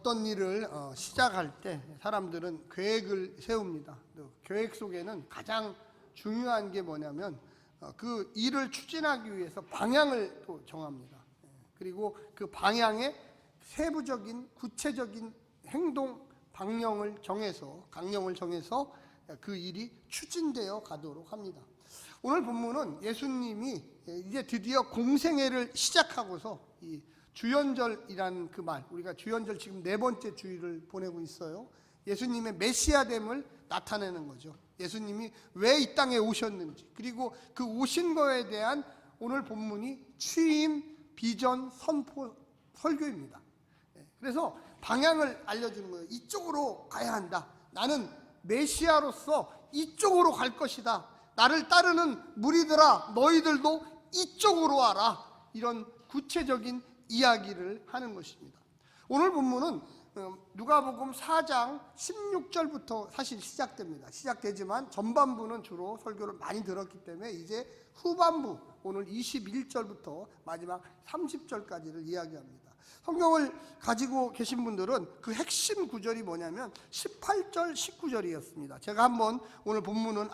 어떤 일을 시작할 때 사람들은 계획을 세웁니다. 계획 속에는 가장 중요한 게 뭐냐면 그 일을 추진하기 위해서 방향을 또 정합니다. 그리고 그 방향에 세부적인 구체적인 행동 강령을 정해서 그 일이 추진되어 가도록 합니다. 오늘 본문은 예수님이 이제 드디어 공생애를 시작하고서 이 주연절이라는 그 말, 우리가 주연절 지금 4번째 주일을 보내고 있어요. 예수님의 메시아됨을 나타내는 거죠. 예수님이 왜 이 땅에 오셨는지, 그리고 그 오신 거에 대한 오늘 본문이 취임 비전 선포 설교입니다. 그래서 방향을 알려주는 거예요. 이쪽으로 가야 한다. 나는 메시아로서 이쪽으로 갈 것이다. 나를 따르는 무리들아, 너희들도 이쪽으로 와라. 이런 구체적인 이야기를 하는 것입니다. 오늘 본문은 누가복음 4장 16절부터 사실 시작되지만 전반부는 주로 설교를 많이 들었기 때문에 이제 후반부 오늘 21절부터 마지막 30절까지를 이야기합니다. 성경을 가지고 계신 분들은 그 핵심 구절이 뭐냐면 18절 19절이었습니다. 제가 한번 오늘 본문은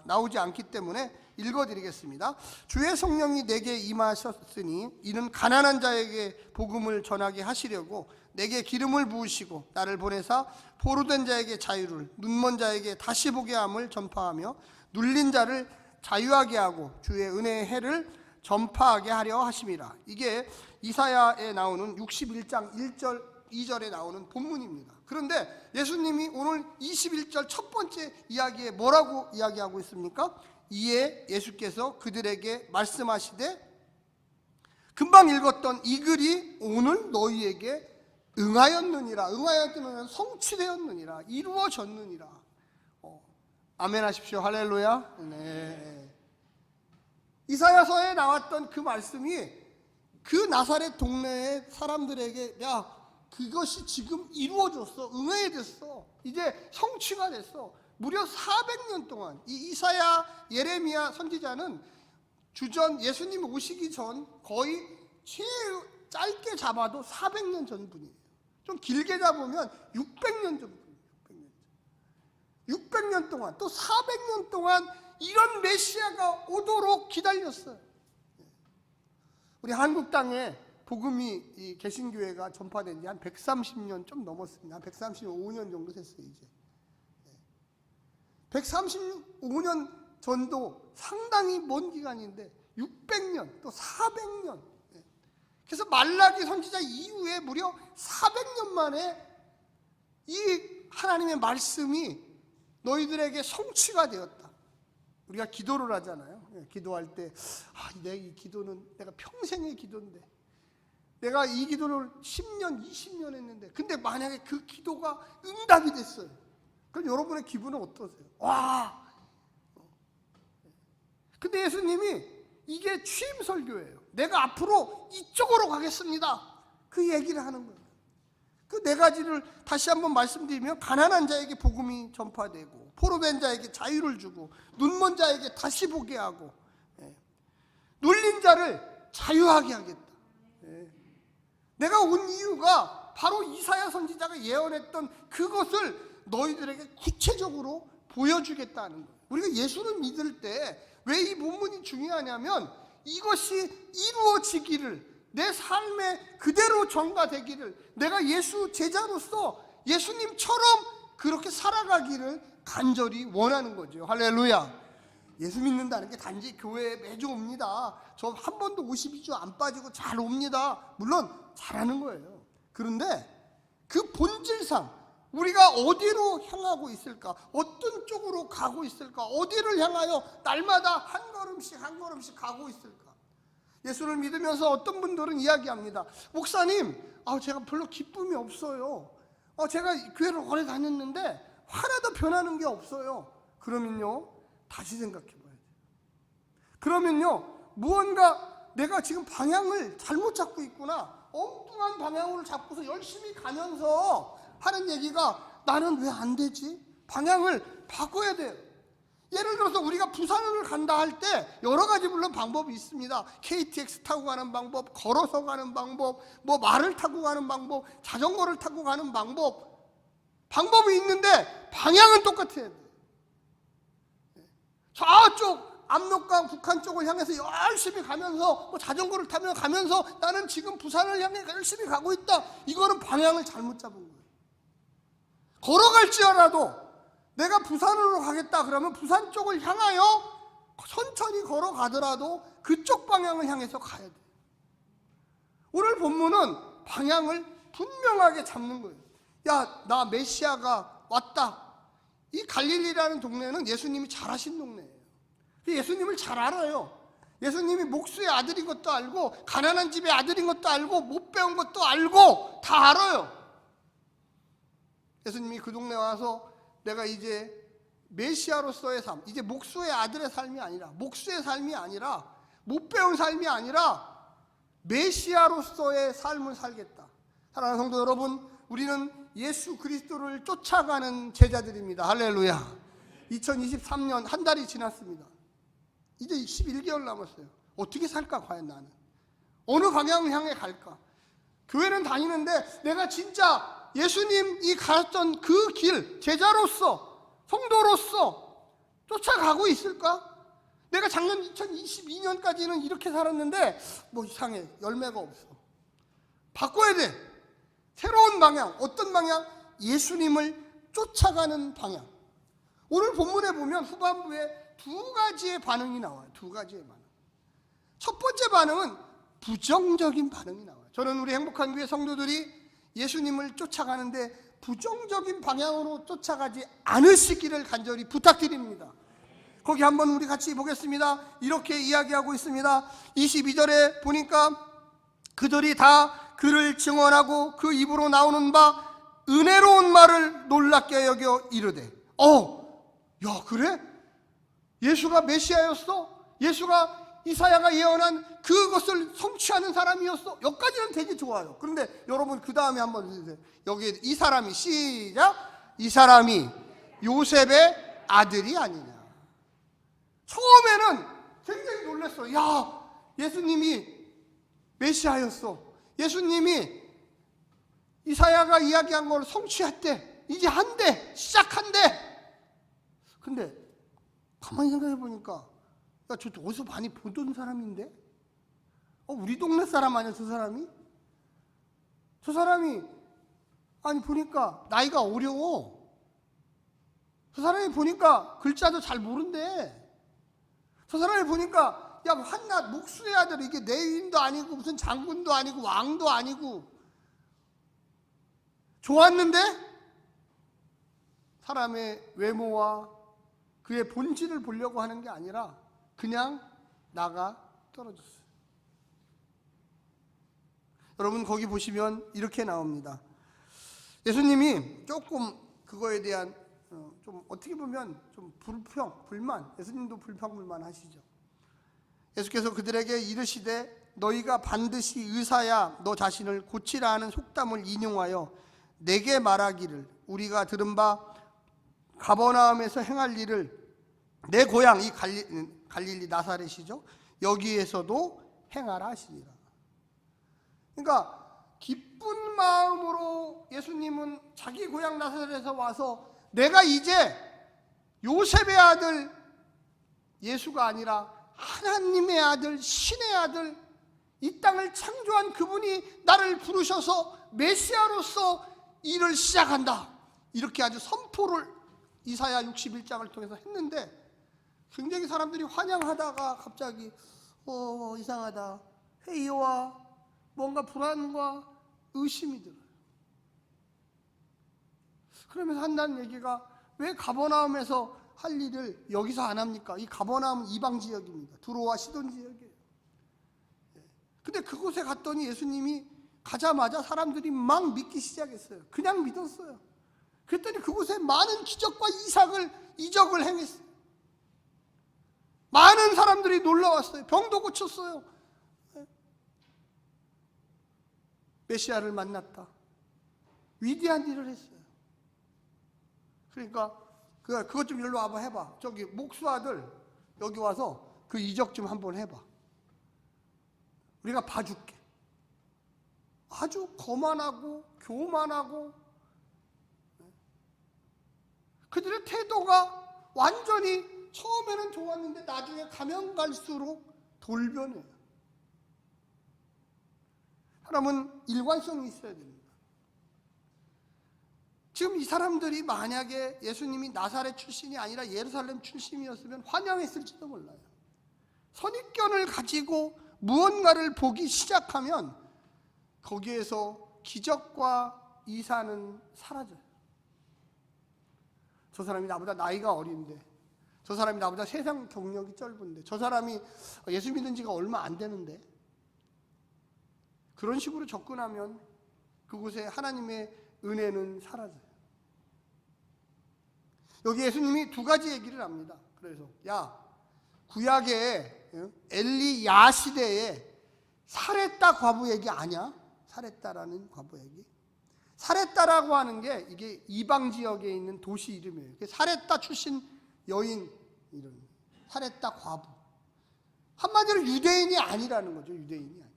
나오지 않기 때문에 읽어드리겠습니다. 주의 성령이 내게 임하셨으니 이는 가난한 자에게 복음을 전하게 하시려고 내게 기름을 부으시고 나를 보내사 포로된 자에게 자유를, 눈먼 자에게 다시 보게 함을 전파하며 눌린 자를 자유하게 하고 주의 은혜의 해를 전파하게 하려 하심이라. 이게 이사야에 나오는 61장 1절 2절에 나오는 본문입니다. 그런데 예수님이 오늘 21절 첫 번째 이야기에 뭐라고 이야기하고 있습니까? 이에 예수께서 그들에게 말씀하시되, 금방 읽었던 이 글이 오늘 너희에게 응하였느니라. 응하였느니라, 성취되었느니라, 이루어졌느니라. 아멘 하십시오. 할렐루야. 네. 이사야서에 나왔던 그 말씀이 그 나사렛 동네의 사람들에게, 야, 그것이 지금 이루어졌어. 응해됐어. 이제 성취가 됐어. 무려 400년 동안 이 이사야, 예레미야 선지자는 주전 예수님 오시기 전 거의 제일 짧게 잡아도 400년 전 분이에요. 좀 길게 잡으면 600년 전 분이에요. 600년 동안, 또 400년 동안 이런 메시아가 오도록 기다렸어요. 우리 한국 땅에 복음이 이 개신교회가 전파된 지 한 130년 좀 넘었습니다. 한 135년 정도 됐어요. 이제 135년 전도 상당히 먼 기간인데 600년 또 400년, 그래서 말라기 선지자 이후에 무려 400년 만에 이 하나님의 말씀이 너희들에게 성취가 되었다. 우리가 기도를 하잖아요. 기도할 때 내 이 기도는 내가 평생의 기도인데, 내가 이 기도를 10년, 20년 했는데, 근데 만약에 그 기도가 응답이 됐어요. 그럼 여러분의 기분은 어떠세요? 와! 근데 예수님이 이게 취임 설교예요. 내가 앞으로 이쪽으로 가겠습니다. 그 얘기를 하는 거예요. 그 4가지를 다시 한번 말씀드리면, 가난한 자에게 복음이 전파되고, 포로된 자에게 자유를 주고, 눈먼 자에게 다시 보게 하고, 눌린 자를 자유하게 하겠다. 내가 온 이유가 바로 이사야 선지자가 예언했던 그것을 너희들에게 구체적으로 보여주겠다는 거예요. 우리가 예수를 믿을 때 왜 이 본문이 중요하냐면, 이것이 이루어지기를, 내 삶에 그대로 전가되기를, 내가 예수 제자로서 예수님처럼 그렇게 살아가기를 간절히 원하는 거죠. 할렐루야. 예수 믿는다는 게 단지 교회에 매주 옵니다, 저 한 번도 52주 안 빠지고 잘 옵니다, 물론 잘하는 거예요. 그런데 그 본질상 우리가 어디로 향하고 있을까, 어떤 쪽으로 가고 있을까, 어디를 향하여 날마다 한 걸음씩 한 걸음씩 가고 있을까. 예수를 믿으면서 어떤 분들은 이야기합니다. 목사님, 제가 별로 기쁨이 없어요. 제가 교회를 오래 다녔는데 하나도 변하는 게 없어요. 그러면요, 다시 생각해 봐야 돼요. 그러면요, 무언가 내가 지금 방향을 잘못 잡고 있구나, 엉뚱한 방향으로 잡고서 열심히 가면서 하는 얘기가, 나는 왜 안 되지? 방향을 바꿔야 돼요. 예를 들어서 우리가 부산을 간다 할 때 여러 가지 물론 방법이 있습니다. KTX 타고 가는 방법, 걸어서 가는 방법, 뭐 말을 타고 가는 방법, 자전거를 타고 가는 방법이 있는데 방향은 똑같아야 돼. 저쪽 압록강 북한 쪽을 향해서 열심히 가면서 뭐 자전거를 타며 가면서 나는 지금 부산을 향해 열심히 가고 있다. 이거는 방향을 잘못 잡은 거예요. 걸어갈지라도 내가 부산으로 가겠다 그러면 부산 쪽을 향하여 천천히 걸어가더라도 그쪽 방향을 향해서 가야 돼. 오늘 본문은 방향을 분명하게 잡는 거예요. 야, 나 메시아가 왔다. 이 갈릴리라는 동네는 예수님이 잘 하신 동네예요. 예수님을 잘 알아요. 예수님이 목수의 아들인 것도 알고 가난한 집의 아들인 것도 알고 못 배운 것도 알고 다 알아요. 예수님이 그 동네 와서 내가 이제 메시아로서의 삶, 이제 목수의 아들의 삶이 아니라, 목수의 삶이 아니라, 못 배운 삶이 아니라 메시아로서의 삶을 살겠다. 사랑하는 성도 여러분, 우리는 예수 그리스도를 쫓아가는 제자들입니다. 할렐루야. 2023년 한 달이 지났습니다. 이제 11개월 남았어요. 어떻게 살까 과연 나는? 어느 방향을 향해 갈까? 교회는 다니는데 내가 진짜 예수님이 가셨던 그 길, 제자로서, 성도로서 쫓아가고 있을까? 내가 작년 2022년까지는 이렇게 살았는데 뭐 이상해, 열매가 없어. 바꿔야 돼. 새로운 방향. 어떤 방향? 예수님을 쫓아가는 방향. 오늘 본문에 보면 후반부에 두 가지의 반응이 나와요. 두 가지의 반응. 첫 번째 반응은 부정적인 반응이 나와요. 저는 우리 행복한 교회 성도들이 예수님을 쫓아가는데 부정적인 방향으로 쫓아가지 않으시기를 간절히 부탁드립니다. 거기 한번 우리 같이 보겠습니다. 이렇게 이야기하고 있습니다. 22절에 보니까 그들이 다 그를 증언하고 그 입으로 나오는 바 은혜로운 말을 놀랍게 여겨 이르되, 야 그래? 예수가 메시아였어? 예수가 이사야가 예언한 그것을 성취하는 사람이었어? 여기까지는 되게 좋아요. 그런데 여러분 그 다음에 한번 해주세요. 여기에 이 사람이, 시작, 이 사람이 요셉의 아들이 아니냐. 처음에는 굉장히 놀랐어요. 야, 예수님이 메시아였어. 예수님이 이사야가 이야기한 걸 성취했대. 이제 한대, 시작한대. 근데 가만히 생각해 보니까 야, 저 어디서 많이 보던 사람인데? 우리 동네 사람 아니야, 저 사람이? 저 사람이, 아니, 보니까 나이가 어려워. 저 사람이 보니까 글자도 잘 모른대. 저 사람이 보니까, 야, 한낱 목수의 아들, 이게 내위인도 아니고, 무슨 장군도 아니고, 왕도 아니고. 좋았는데? 사람의 외모와 그의 본질을 보려고 하는 게 아니라, 그냥 나가 떨어졌어요. 여러분 거기 보시면 이렇게 나옵니다. 예수님이 조금 그거에 대한 좀 어떻게 보면 좀 불만, 예수님도 불평불만 하시죠. 예수께서 그들에게 이르시되 너희가 반드시 의사야 너 자신을 고치라 하는 속담을 인용하여 내게 말하기를 우리가 들은 바 가버나움에서 행할 일을 내 고향 이 갈릴리 나사렛이죠. 여기에서도 행하라 하시니라. 그러니까 기쁜 마음으로 예수님은 자기 고향 나사렛에서 와서 내가 이제 요셉의 아들 예수가 아니라 하나님의 아들, 신의 아들, 이 땅을 창조한 그분이 나를 부르셔서 메시아로서 일을 시작한다. 이렇게 아주 선포를 이사야 61장을 통해서 했는데 굉장히 사람들이 환영하다가 갑자기 이상하다. 회의와 뭔가 불안과 의심이 들어요. 그러면서 한다는 얘기가 왜 가버나움에서 할 일을 여기서 안 합니까? 이 가버나움은 이방 지역입니다. 두로와 시돈 지역이에요. 근데 그곳에 갔더니 예수님이 가자마자 사람들이 막 믿기 시작했어요. 그냥 믿었어요. 그랬더니 그곳에 많은 기적과 이적을 행했어요. 많은 사람들이 놀러왔어요. 병도 고쳤어요. 메시아를 만났다. 위대한 일을 했어요. 그러니까 그것 좀 일로 와봐 해봐. 저기 목수 아들 여기 와서 그 이적 좀 한번 해봐. 우리가 봐줄게. 아주 거만하고 교만하고 그들의 태도가 완전히 처음에는 좋았는데 나중에 가면 갈수록 돌변해요. 사람은 일관성이 있어야 됩니다. 지금 이 사람들이 만약에 예수님이 나사렛 출신이 아니라 예루살렘 출신이었으면 환영했을지도 몰라요. 선입견을 가지고 무언가를 보기 시작하면 거기에서 기적과 이사는 사라져요. 저 사람이 나보다 나이가 어린데, 저 사람이 나보다 세상 경력이 짧은데, 저 사람이 예수 믿은 지가 얼마 안 되는데, 그런 식으로 접근하면 그곳에 하나님의 은혜는 사라져요. 여기 예수님이 두 가지 얘기를 합니다. 그래서 구약의 엘리야 시대에 사렙다 과부 얘기 아냐? 사렙다라는 과부 얘기. 사렙다라고 하는 게 이게 이방 지역에 있는 도시 이름이에요. 사렙다 출신 여인 이름. 사렙다 과부. 한마디로 유대인이 아니라는 거죠. 유대인이 아니.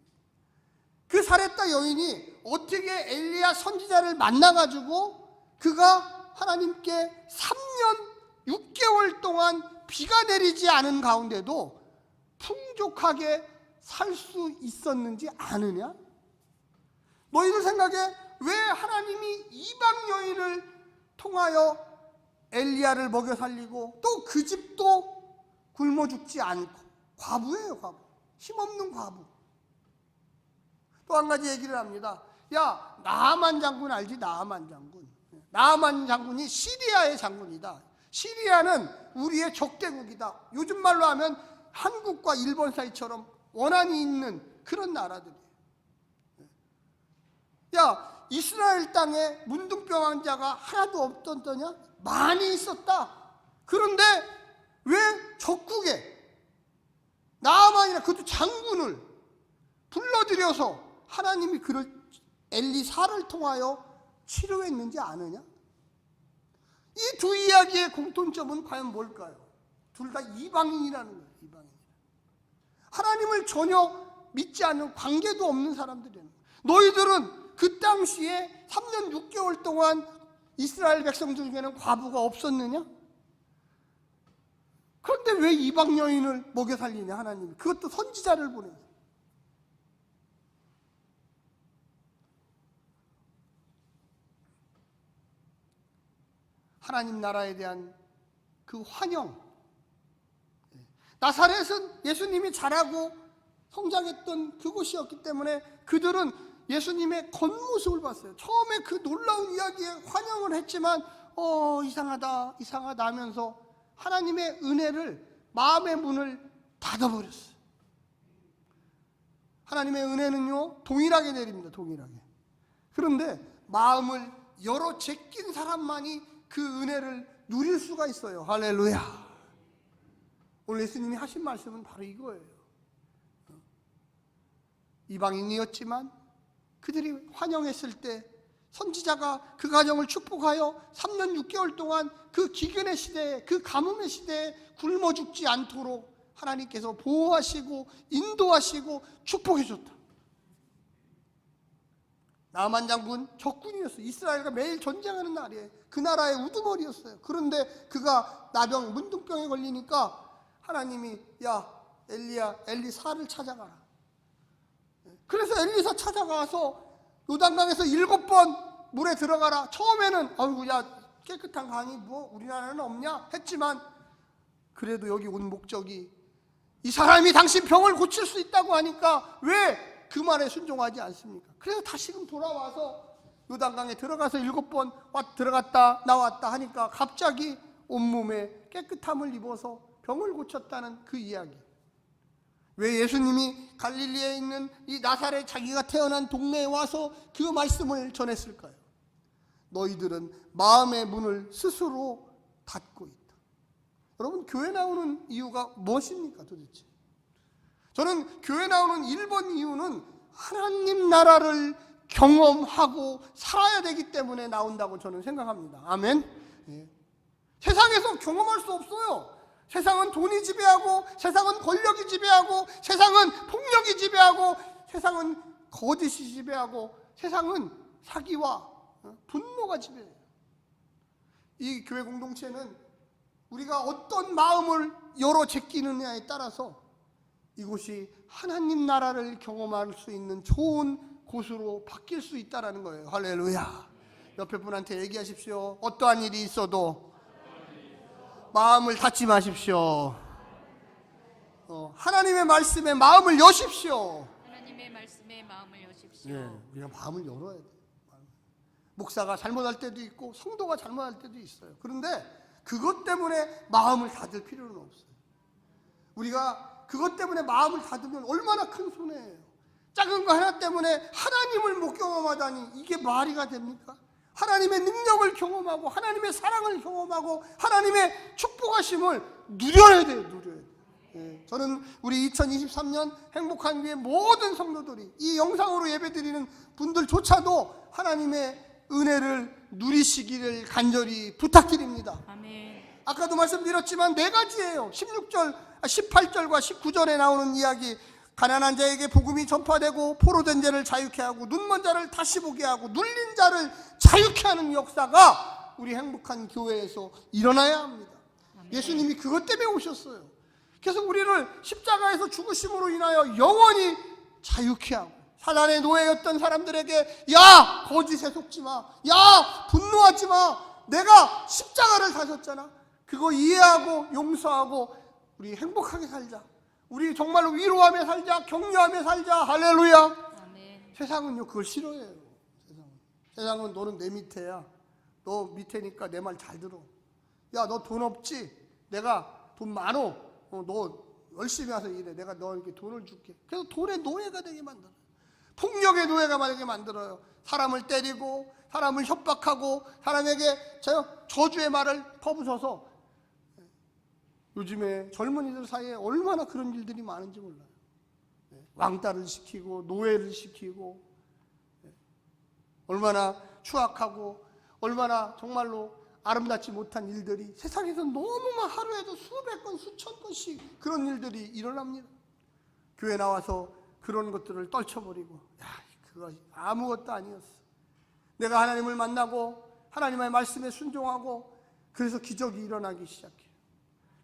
그 사렙다 여인이 어떻게 엘리야 선지자를 만나가지고 그가 하나님께 3년 6개월 동안 비가 내리지 않은 가운데도 풍족하게 살 수 있었는지 아느냐? 너희들 생각에 왜 하나님이 이방 여인을 통하여 엘리야를 먹여 살리고 또 그 집도 굶어 죽지 않고 과부예요, 과부. 힘없는 과부. 또 한 가지 얘기를 합니다. 나아만 장군 알지? 나아만 장군. 나아만 장군이 시리아의 장군이다. 시리아는 우리의 적대국이다. 요즘 말로 하면 한국과 일본 사이처럼 원한이 있는 그런 나라들이에요. 이스라엘 땅에 문둥병 환자가 하나도 없었더냐? 많이 있었다. 그런데 왜 적국에 나아만이나 그것도 장군을 불러들여서 하나님이 그를 엘리사를 통하여 치료했는지 아느냐? 이 두 이야기의 공통점은 과연 뭘까요? 둘 다 이방인이라는 거예요. 이방인. 하나님을 전혀 믿지 않는, 관계도 없는 사람들이에요. 너희들은 그 당시에 3년 6개월 동안 이스라엘 백성 중에는 과부가 없었느냐? 그런데 왜 이방 여인을 먹여 살리냐, 하나님이? 그것도 선지자를 보내서. 하나님 나라에 대한 그 환영. 나사렛은 예수님이 자라고 성장했던 그곳이었기 때문에 그들은 예수님의 겉모습을 봤어요. 처음에 그 놀라운 이야기에 환영을 했지만 이상하다 하면서 하나님의 은혜를, 마음의 문을 닫아버렸어요. 하나님의 은혜는요 동일하게 내립니다. 동일하게. 그런데 마음을 열어 제낀 사람만이 그 은혜를 누릴 수가 있어요. 할렐루야. 오늘 예수님이 하신 말씀은 바로 이거예요. 이방인이었지만 그들이 환영했을 때 선지자가 그 가정을 축복하여 3년 6개월 동안 그 기근의 시대에, 그 가뭄의 시대에 굶어 죽지 않도록 하나님께서 보호하시고 인도하시고 축복해 줬다. 나아만 장군 적군이었어요. 이스라엘과 매일 전쟁하는 날이에요. 그 나라의 우두머리였어요. 그런데 그가 나병, 문둥병에 걸리니까 하나님이 엘리사를 찾아가라. 그래서 엘리사 찾아가서 요단강에서 7번 물에 들어가라. 처음에는 깨끗한 강이 우리나라는 없냐 했지만 그래도 여기 온 목적이 이 사람이 당신 병을 고칠 수 있다고 하니까 왜 그 말에 순종하지 않습니까? 그래서 다시금 돌아와서 요단강에 들어가서 7번 들어갔다 나왔다 하니까 갑자기 온몸에 깨끗함을 입어서 병을 고쳤다는 그 이야기. 왜 예수님이 갈릴리에 있는 이 나사렛, 자기가 태어난 동네에 와서 그 말씀을 전했을까요? 너희들은 마음의 문을 스스로 닫고 있다. 여러분, 교회 나오는 이유가 무엇입니까 도대체? 저는 교회 나오는 1번 이유는 하나님 나라를 경험하고 살아야 되기 때문에 나온다고 저는 생각합니다. 아멘. 세상에서 경험할 수 없어요. 세상은 돈이 지배하고, 세상은 권력이 지배하고, 세상은 폭력이 지배하고, 세상은 거짓이 지배하고, 세상은 사기와 분노가 지배해요. 이 교회 공동체는 우리가 어떤 마음을 열어 제끼느냐에 따라서 이곳이 하나님 나라를 경험할 수 있는 좋은 곳으로 바뀔 수 있다는 거예요. 할렐루야. 옆에 분한테 얘기하십시오. 어떠한 일이 있어도 마음을 닫지 마십시오. 하나님의 말씀에 마음을 여십시오. 하나님의 말씀에 마음을 여십시오. 예, 우리가 마음을 열어야 돼요. 목사가 잘못할 때도 있고 성도가 잘못할 때도 있어요. 그런데 그것 때문에 마음을 닫을 필요는 없어요. 우리가 그것 때문에 마음을 닫으면 얼마나 큰 손해예요. 작은 거 하나 때문에 하나님을 못 경험하다니 이게 말이가 됩니까? 하나님의 능력을 경험하고 하나님의 사랑을 경험하고 하나님의 축복하심을 누려야 돼요. 누려야 돼요. 예, 저는 우리 2023년 행복한 교회 모든 성도들이 이 영상으로 예배드리는 분들조차도 하나님의 은혜를 누리시기를 간절히 부탁드립니다. 아멘. 아까도 말씀드렸지만 네 가지예요. 18절과 19절에 나오는 이야기, 가난한 자에게 복음이 전파되고 포로된 자를 자유케 하고 눈먼 자를 다시 보게 하고 눌린 자를 자유케 하는 역사가 우리 행복한 교회에서 일어나야 합니다. 아멘. 예수님이 그것 때문에 오셨어요. 그래서 우리를 십자가에서 죽으심으로 인하여 영원히 자유케 하고, 사단의 노예였던 사람들에게 야 거짓에 속지 마, 야 분노하지 마, 내가 십자가를 다셨잖아, 그거 이해하고 용서하고 우리 행복하게 살자, 우리 정말로 위로하며 살자, 격려하며 살자. 할렐루야. 아멘. 세상은요 그걸 싫어해요. 세상은 너는 내 밑에야, 너 밑에니까 내 말 잘 들어, 야 너 돈 없지, 내가 돈 많어, 너 열심히 와서 일해, 내가 너에게 돈을 줄게. 그래서 돈의 노예가 되게 만들어요. 폭력의 노예가 되게 만들어요. 사람을 때리고 사람을 협박하고 사람에게 저주의 말을 퍼부어서 요즘에 젊은이들 사이에 얼마나 그런 일들이 많은지 몰라요. 왕따를 시키고 노예를 시키고, 얼마나 추악하고 얼마나 정말로 아름답지 못한 일들이 세상에서 너무만 하루에도 수백 건 수천 건씩 그런 일들이 일어납니다. 교회 나와서 그런 것들을 떨쳐버리고, 야 그거 아무것도 아니었어, 내가 하나님을 만나고 하나님의 말씀에 순종하고, 그래서 기적이 일어나기 시작해요.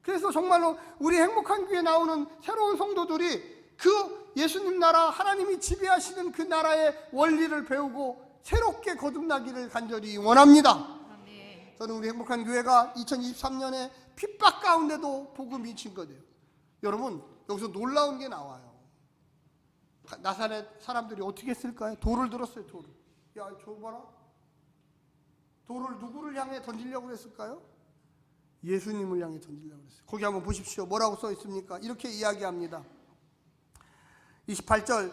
그래서 정말로 우리 행복한 교회에 나오는 새로운 성도들이 그 예수님 나라, 하나님이 지배하시는 그 나라의 원리를 배우고 새롭게 거듭나기를 간절히 원합니다. 아멘. 저는 우리 행복한 교회가 2023년에 핍박 가운데도 복음이 증거돼요. 여러분 여기서 놀라운 게 나와요. 나사렛 사람들이 어떻게 했을까요? 돌을 들었어요. 돌을. 야 줘봐라. 돌을 누구를 향해 던지려고 했을까요? 예수님을 향해 던지려고 했어요. 거기 한번 보십시오. 뭐라고 써 있습니까? 이렇게 이야기합니다. 28절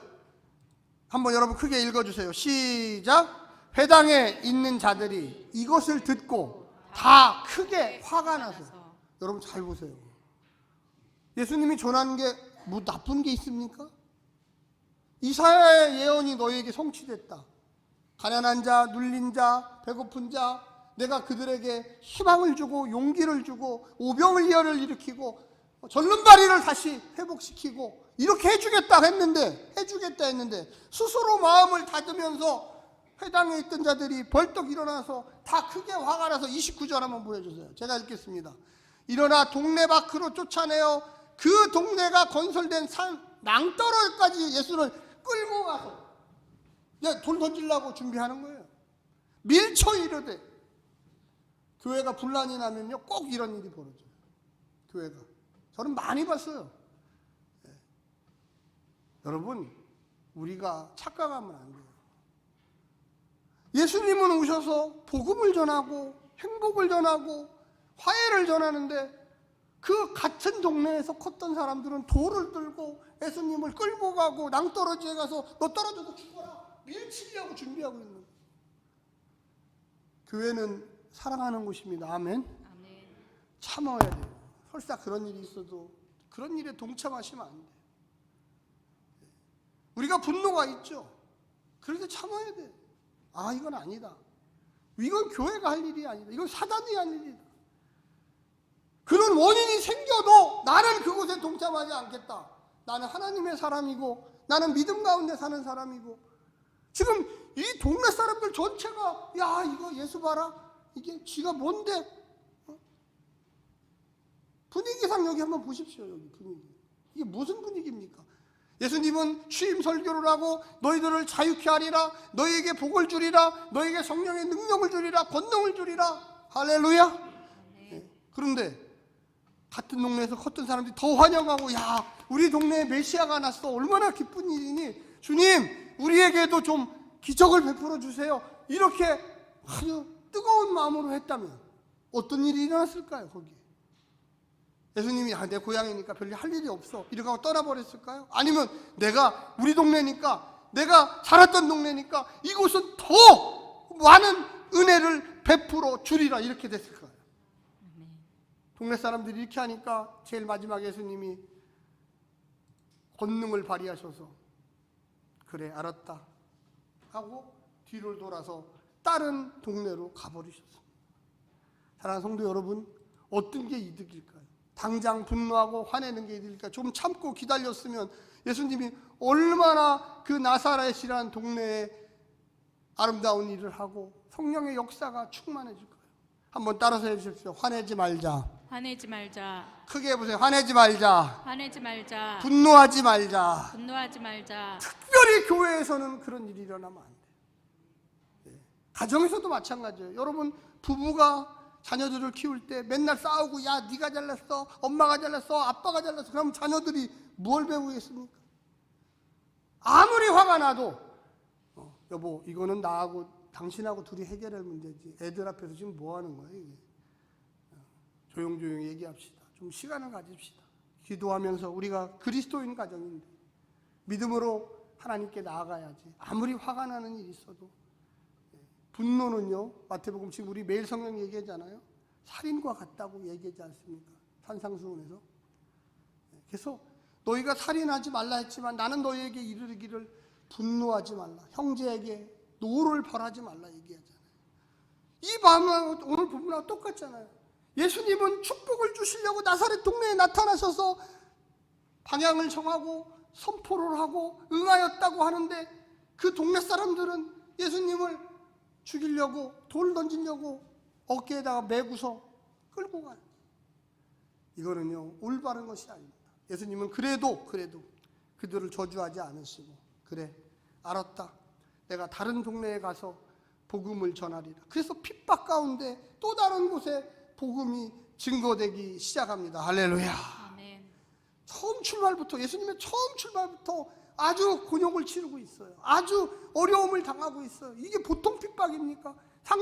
한번 여러분 크게 읽어주세요. 시작. 회당에 있는 자들이 이것을 듣고 다 크게 화가 나서. 여러분 잘 보세요. 예수님이 전하는 게 뭐 나쁜 게 있습니까? 이사야의 예언이 너희에게 성취됐다. 가난한 자, 눌린 자, 배고픈 자, 내가 그들에게 희망을 주고 용기를 주고 오병이어를 일으키고 절름발이를 다시 회복시키고 이렇게 해주겠다 했는데 스스로 마음을 닫으면서 회당에 있던 자들이 벌떡 일어나서 다 크게 화가 나서 29절 한번 보여주세요. 제가 읽겠습니다. 일어나 동네 밖으로 쫓아내어 그 동네가 건설된 산 낭떠러기까지 예수를 끌고 가서 돌 던지려고 준비하는 거예요. 밀쳐 이르되. 교회가 분란이 나면요 꼭 이런 일이 벌어져요. 교회가. 저는 많이 봤어요. 여러분 우리가 착각하면 안 돼요. 예수님은 오셔서 복음을 전하고 행복을 전하고 화해를 전하는데 그 같은 동네에서 컸던 사람들은 돌을 들고 예수님을 끌고 가고 낭떠러지에 가서 너 떨어져서 죽어라 밀치려고 준비하고 있는 거예요. 교회는 사랑하는 곳입니다. 아멘. 아멘. 참아야 돼요. 설사 그런 일이 있어도 그런 일에 동참하시면 안 돼요. 우리가 분노가 있죠. 그런데 참아야 돼요. 아 이건 아니다. 이건 교회가 할 일이 아니다. 이건 사단이 할 일이다. 그런 원인이 생겨도 나는 그곳에 동참하지 않겠다. 나는 하나님의 사람이고 나는 믿음 가운데 사는 사람이고, 지금 이 동네 사람들 전체가 야 이거 예수 봐라, 이게 쥐가 뭔데, 분위기상 여기 한번 보십시오. 여기 분위기 이게 무슨 분위기입니까? 예수님은 취임 설교를 하고 너희들을 자유케 하리라, 너희에게 복을 주리라, 너희에게 성령의 능력을 주리라, 권능을 주리라. 할렐루야. 그런데 같은 동네에서 컸던 사람들이 더 환영하고, 야 우리 동네에 메시아가 났어, 얼마나 기쁜 일이니, 주님 우리에게도 좀 기적을 베풀어 주세요, 이렇게 아주 뜨거운 마음으로 했다면 어떤 일이 일어났을까요? 거기에 예수님이 내 고향이니까 별일 할 일이 없어 이렇게 하고 떠나버렸을까요? 아니면 내가 우리 동네니까, 내가 살았던 동네니까 이곳은 더 많은 은혜를 베풀어 주리라 이렇게 됐을까요? 동네 사람들이 이렇게 하니까 제일 마지막에 예수님이 권능을 발휘하셔서 그래 알았다 하고 뒤를 돌아서 다른 동네로 가버리셨습니다. 사랑하는 성도 여러분, 어떤 게 이득일까요? 당장 분노하고 화내는 게 이득일까요? 좀 참고 기다렸으면 예수님이 얼마나 그 나사렛이라는 동네에 아름다운 일을 하고 성령의 역사가 충만해질 거예요. 한번 따라서 해주십시오. 화내지 말자. 화내지 말자. 크게 해보세요. 화내지 말자. 화내지 말자. 분노하지 말자. 분노하지 말자. 특별히 교회에서는 그런 일이 일어나면 안 돼요. 가정에서도 마찬가지예요. 여러분 부부가 자녀들을 키울 때 맨날 싸우고, 야 네가 잘났어, 엄마가 잘났어, 아빠가 잘났어, 그럼 자녀들이 뭘 배우겠습니까? 아무리 화가 나도 여보 이거는 나하고 당신하고 둘이 해결할 문제지, 애들 앞에서 지금 뭐 하는 거야 이게. 조용조용히 얘기합시다. 좀 시간을 가집시다. 기도하면서 우리가 그리스도인 가정인데 믿음으로 하나님께 나아가야지. 아무리 화가 나는 일이 있어도. 분노는요, 마태복음 지금 우리 매일 성경 얘기하잖아요. 살인과 같다고 얘기하지 않습니까? 산상수훈에서. 그래서 너희가 살인하지 말라 했지만 나는 너희에게 이르기를 분노하지 말라, 형제에게 노를 벌하지 말라 얘기하잖아요. 이 마음은 오늘 부분하고 똑같잖아요. 예수님은 축복을 주시려고 나사렛 동네에 나타나셔서 방향을 정하고 선포를 하고 응하였다고 하는데, 그 동네 사람들은 예수님을 죽이려고 돌 던지려고 어깨에다가 메고서 끌고 가요. 이거는요 올바른 것이 아닙니다. 예수님은 그래도 그들을 저주하지 않으시고, 그래 알았다, 내가 다른 동네에 가서 복음을 전하리라. 그래서 핍박 가운데 또 다른 곳에 복음이 증거되기 시작합니다. 할렐루야. 아멘. 처음 출발부터, 예수님의 처음 출발부터 아주 곤욕을 치르고 있어요. 아주 어려움을 당하고 있어요. 이게 보통 핍박입니까?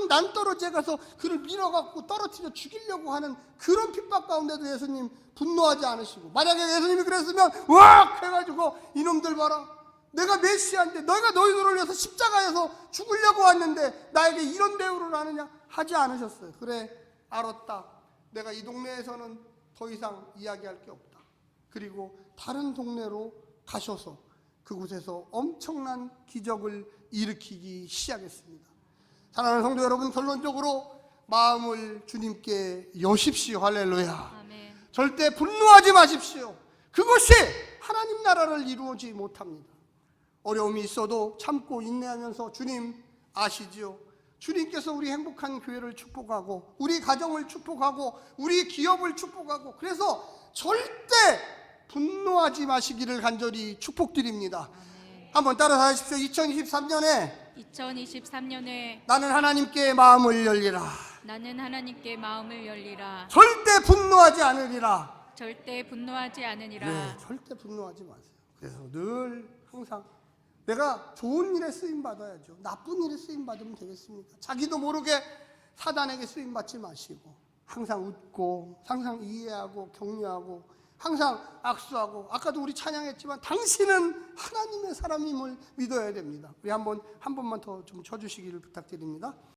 낭떠러지에 가서 그를 밀어갖고 떨어뜨려 죽이려고 하는 그런 핍박 가운데도 예수님 분노하지 않으시고, 만약에 예수님이 그랬으면 으악 해가지고 이놈들 봐라, 내가 메시아인데 너희가 너희들을 위해서 십자가에서 죽으려고 왔는데 나에게 이런 대우를 하느냐 하지 않으셨어요. 그래 알았다, 내가 이 동네에서는 더 이상 이야기할 게 없다. 그리고 다른 동네로 가셔서 그곳에서 엄청난 기적을 일으키기 시작했습니다. 사랑하는 성도 여러분, 결론적으로 마음을 주님께 여십시오. 할렐루야. 아멘. 절대 분노하지 마십시오. 그것이 하나님 나라를 이루어지 못합니다. 어려움이 있어도 참고 인내하면서, 주님 아시지요? 주님께서 우리 행복한 교회를 축복하고 우리 가정을 축복하고 우리 기업을 축복하고, 그래서 절대 분노하지 마시기를 간절히 축복드립니다. 아멘. 한번 따라서 하십시오. 2023년에 나는 하나님께 마음을 열리라. 나는 하나님께 마음을 열리라. 절대 분노하지 않으리라. 절대 분노하지 않으리라. 네, 절대 분노하지 마세요. 그래서 늘 항상 내가 좋은 일에 쓰임 받아야죠. 나쁜 일에 쓰임 받으면 되겠습니까? 자기도 모르게 사단에게 쓰임 받지 마시고 항상 웃고 항상 이해하고 격려하고 항상 악수하고, 아까도 우리 찬양했지만 당신은 하나님의 사람임을 믿어야 됩니다. 우리 한 번만 더 좀 쳐주시기를 부탁드립니다.